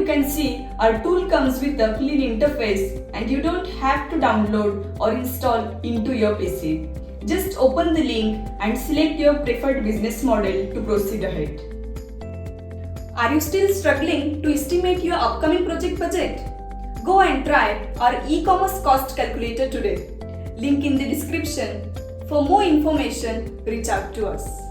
you can see, our tool comes with a clean interface and you don't have to download or install into your PC. Just open the link and select your preferred business model to proceed ahead. Are you still struggling to estimate your upcoming project budget? Go and try our e-commerce cost calculator today. Link in the description. For more information, reach out to us.